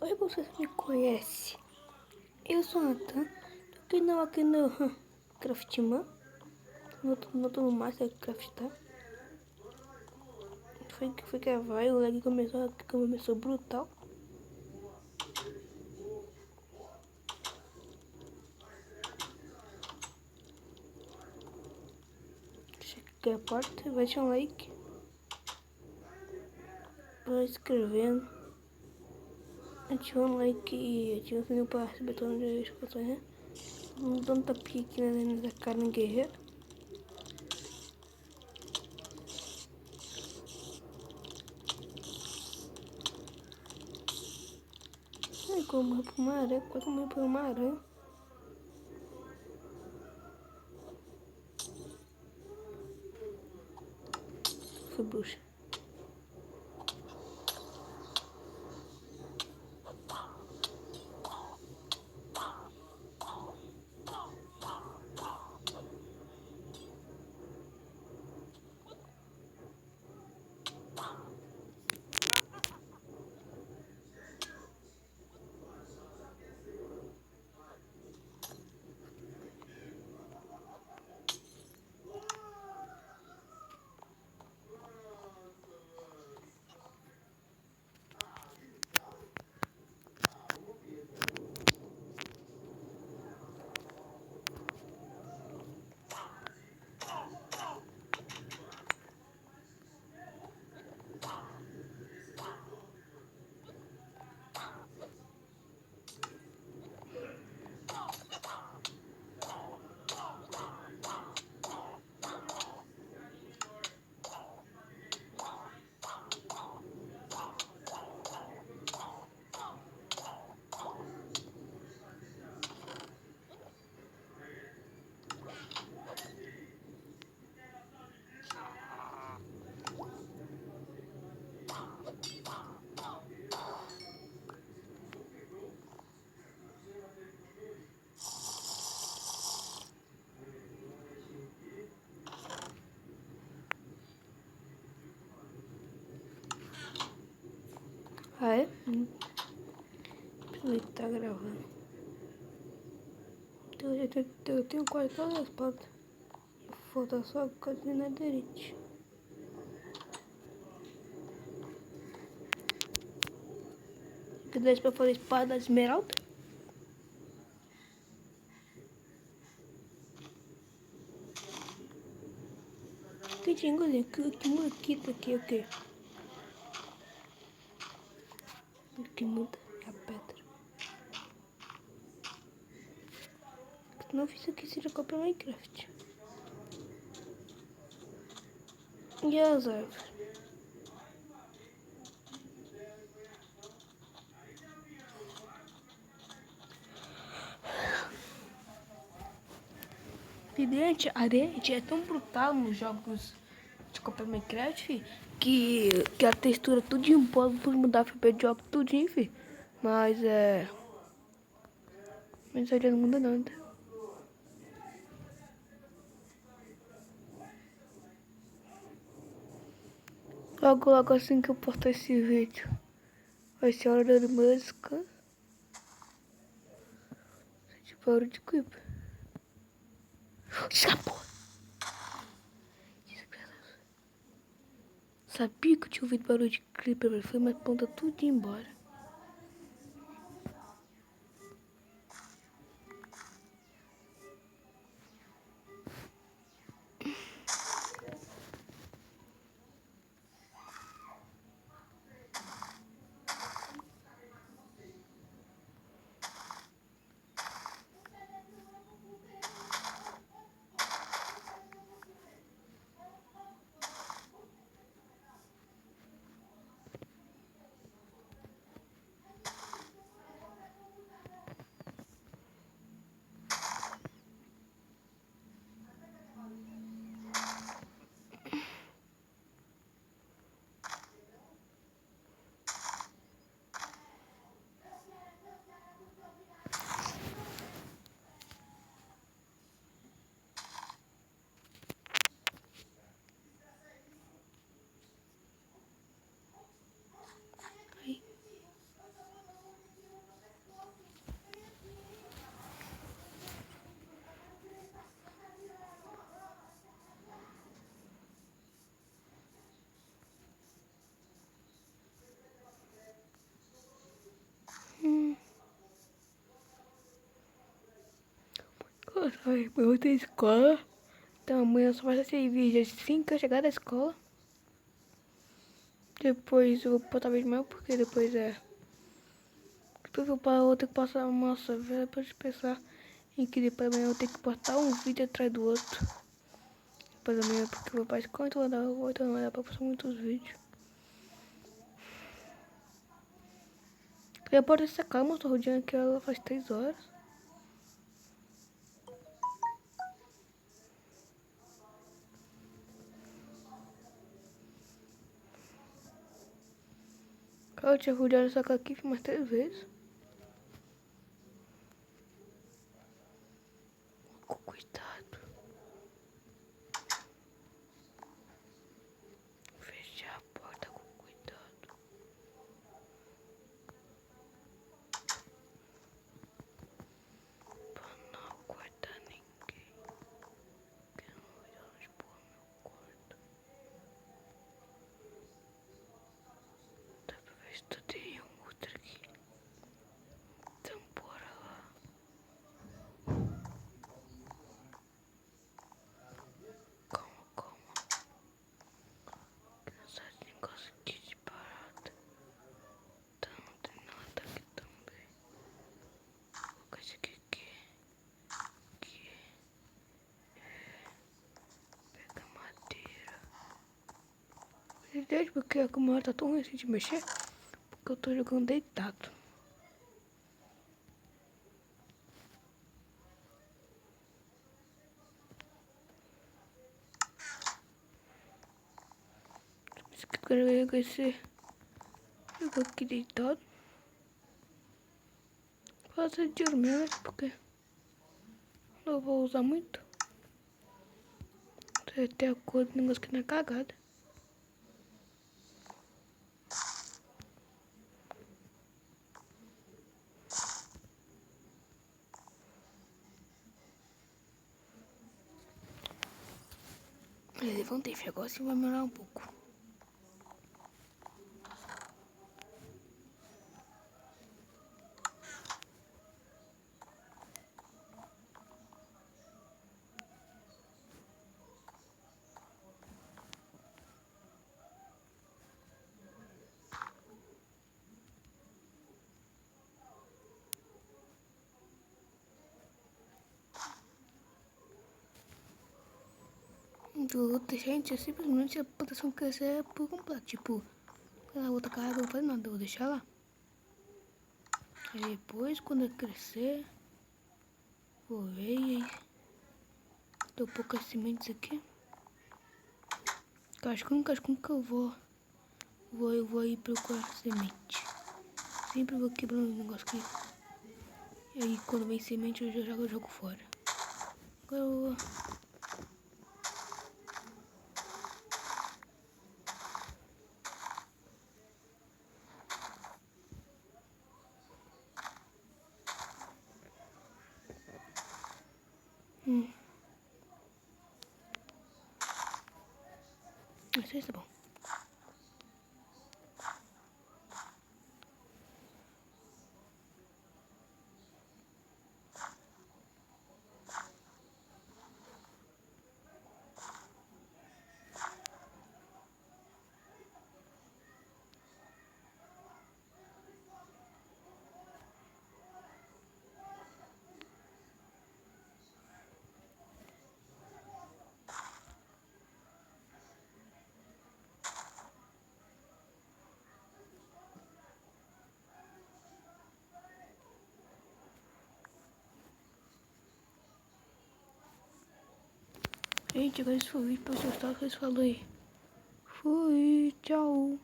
Oi, você me conhece? Eu sou a Natan, tô aqui no Craftman, tô no Mastercraft, tá? Fui gravar e o lag começou brutal. Deixa aqui a porta, vai deixar um like, vai escrevendo, ativa um like e ativa o sininho para receber todas as notificações, né? Dá um tapinha aqui na cara no guerreiro. Ai, como morreu por uma aranha, quase morreu por uma aranha. Foi bruxa. Ah, é? Ele tá gravando. Então, eu tenho quase todas as plantas. Falta só a casinha aderente. Que deixa pra fazer espada esmeralda. Que tingozinho, que murquito aqui, o quê? Que muda a pedra. Não fiz aqui se já comprou Minecraft. E as árvores? Gente, a areia é tão brutal nos jogos de comprar Minecraft que a textura tudinho pode mudar para de jogo tudinho, fi. Mas Mas aí não muda nada. Logo assim que eu postar esse vídeo, vai ser hora da música. De barulho de clipe. Escapou! Sabia que eu tinha ouvido barulho de clipe, mas foi uma ponta tudo embora. Ai, eu vou ter escola. Então amanhã só vai ser vídeo assim que eu chegar da escola. Depois eu vou botar vídeo meu, porque depois é. Depois eu vou ter que passar. Nossa, velho, pode pensar em que depois amanhã eu vou ter que botar um vídeo atrás do outro. Depois amanhã, porque eu vou pra escola, então não vai dar pra postar muitos vídeos. Eu botei essa calma, tô rodeando aqui ela faz 3 horas. Cara, eu tinha rodeado essa cara aqui mais 3 vezes. Com cuidado. Fechar a porta com cuidado. Pra não acordar ninguém. Que não vai dar onde pôr meu quarto. Dá pra ver se tu tem um outro aqui. Então bora lá. Calma, calma. Que nessa negócio aqui de parada. Tá, não tem nada aqui também. Vou colocar isso aqui. Aqui. Pega madeira. Verdade, porque a câmera tá tão ruim assim de mexer. Porque eu tô jogando deitado. Isso que eu quero ver com esse jogo aqui deitado. Fazer de dormir, né? Porque não vou usar muito. Tem até a cor do negócio que não é cagada. Eu levantei, agora assim vai melhorar um pouco. Gente, simplesmente a plantação crescer por completo. Tipo, pela outra cara eu não vou fazer nada, eu vou deixar lá. Aí depois, quando eu crescer, vou ver e aí. Dou poucas sementes aqui. Cascunca eu vou ir procurar semente. Sempre vou quebrando um negócio aqui. E aí quando vem semente eu já jogo fora. Agora eu vou... Não sei se tá bom. Gente, agora esse foi o vídeo pra vocês. Falou aí. Fui, tchau.